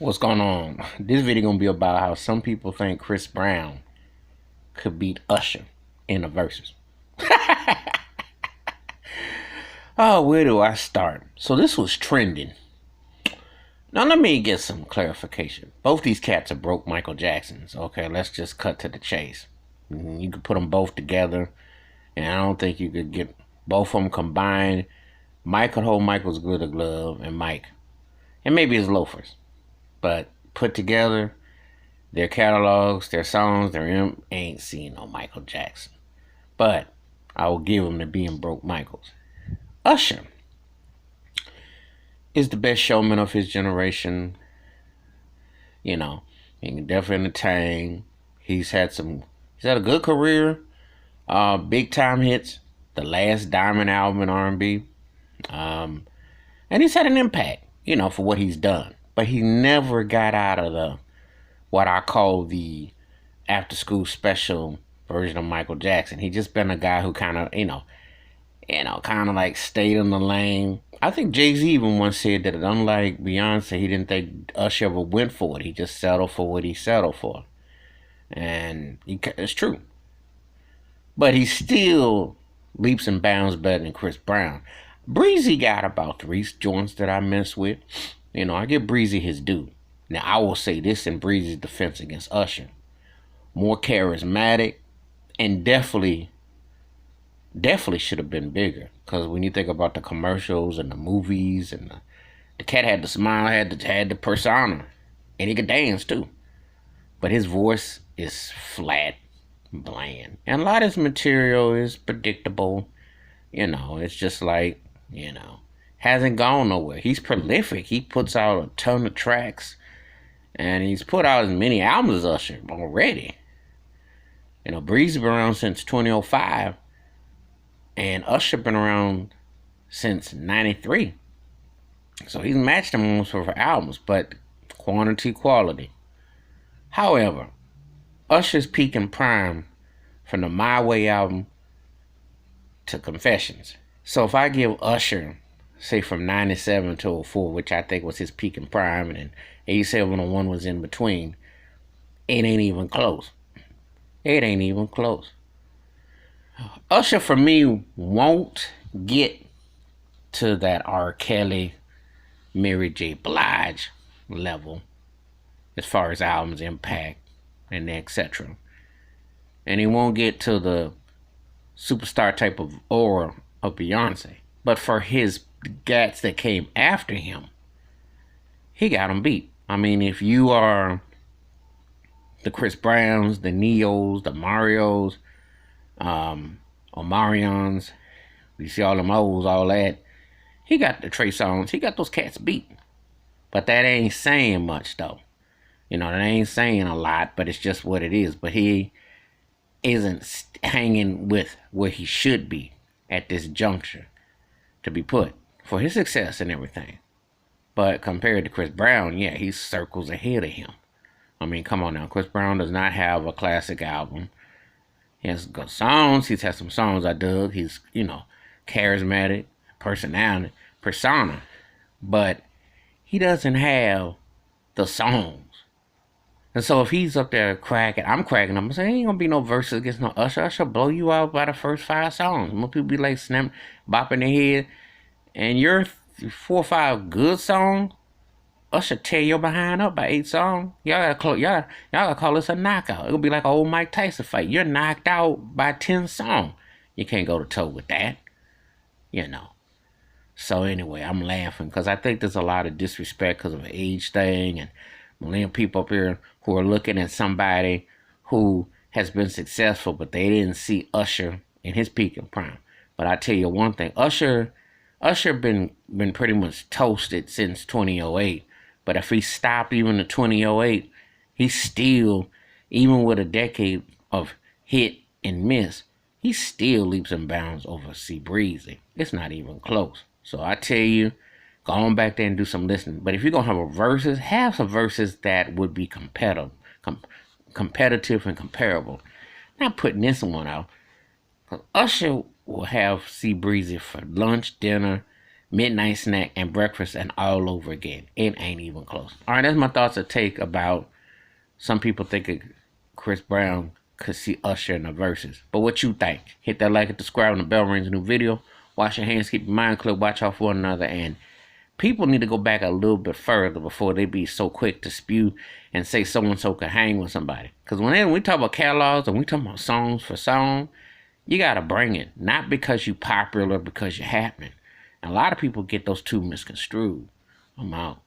What's going on? This video gonna be about how some people think Chris Brown could beat Usher in the verses. Oh, where do I start? So this was trending. Now let me get some clarification. Both these cats are broke Michael Jacksons. Okay, let's just cut to the chase. You could put them both together, and I don't think you could get both of them combined. Mike could hold Michael's glitter glove, and maybe his loafers. But put together, their catalogs, their songs, ain't seen no Michael Jackson. But I will give him to being broke Michaels. Usher is the best showman of his generation. You know, he can definitely entertain. He's had a good career. Big time hits. The last Diamond album in R&B. And he's had an impact, for what he's done. But he never got out of what I call the after school special version of Michael Jackson. He just been a guy who kind of, kind of like stayed in the lane. I think Jay-Z even once said that unlike Beyonce, he didn't think Usher ever went for it. He just settled for what he settled for. And it's true. But he still leaps and bounds better than Chris Brown. Breezy got about 3 joints that I mess with. I give Breezy his due. Now, I will say this in Breezy's defense against Usher. More charismatic and definitely should have been bigger. Because when you think about the commercials and the movies and the cat had the smile, had the persona. And he could dance too. But his voice is flat, bland. And a lot of his material is predictable. It's just like, hasn't gone nowhere. He's prolific. He puts out a ton of tracks. And he's put out as many albums as Usher already. Breezy been around since 2005. And Usher been around since 93. So he's matched him almost for albums, but quality. However, Usher's peak and prime from the My Way album to Confessions. So if I give Usher, say from 97 to 04, which I think was his peak and prime, and then 87 and 1 was in between, it ain't even close. It ain't even close. Usher, for me, won't get to that R. Kelly, Mary J. Blige level as far as albums impact and etc. And he won't get to the superstar type of aura of Beyonce. But for his gats that came after him, he got them beat. I mean, if you are the Chris Browns, the Neos, the Marios, Omarions, you see all them O's, all that, he got the Trey Songz, he got those cats beat. But that ain't saying much, though. That ain't saying a lot, but it's just what it is. But he isn't hanging with where he should be at this juncture to be put for his success and everything. But compared to Chris Brown, yeah, he's circles ahead of him. I mean, come on now. Chris Brown does not have a classic album. He has good songs. He's had some songs I dug. He's, charismatic, persona. But he doesn't have the songs. And so if he's up there I'm cracking him. I'm saying ain't gonna be no verses against no Usher. Usher blow you out by the first 5 songs. Most people be like bopping their head. And your 4 or 5 good songs, Usher tear your behind up by 8 songs. Y'all gotta call this a knockout. It'll be like an old Mike Tyson fight. You're knocked out by 10 songs. You can't go to toe with that. So anyway, I'm laughing because I think there's a lot of disrespect because of an age thing and millennial people up here who are looking at somebody who has been successful, but they didn't see Usher in his peak and prime. But I tell you one thing, Usher been pretty much toasted since 2008. But if he stopped even at 2008, he still, even with a decade of hit and miss, he still leaps and bounds over C Breezy. It's not even close. So I tell you, go on back there and do some listening. But if you're going to have some verses that would be competitive and comparable. Not putting this one out. Usher will have C Breezy for lunch, dinner, midnight snack, and breakfast and all over again. It ain't even close. All right, that's my thoughts or take about some people thinking Chris Brown could see Usher in the verses. But what you think? Hit that like and subscribe when the bell rings. A new video. Wash your hands, keep your mind clear, watch out for one another, and people need to go back a little bit further before they be so quick to spew and say so and so can hang with somebody. Because when we talk about catalogs and we talk about songs for song, you gotta bring it, not because you popular, because you're happening. And a lot of people get those two misconstrued. I'm out.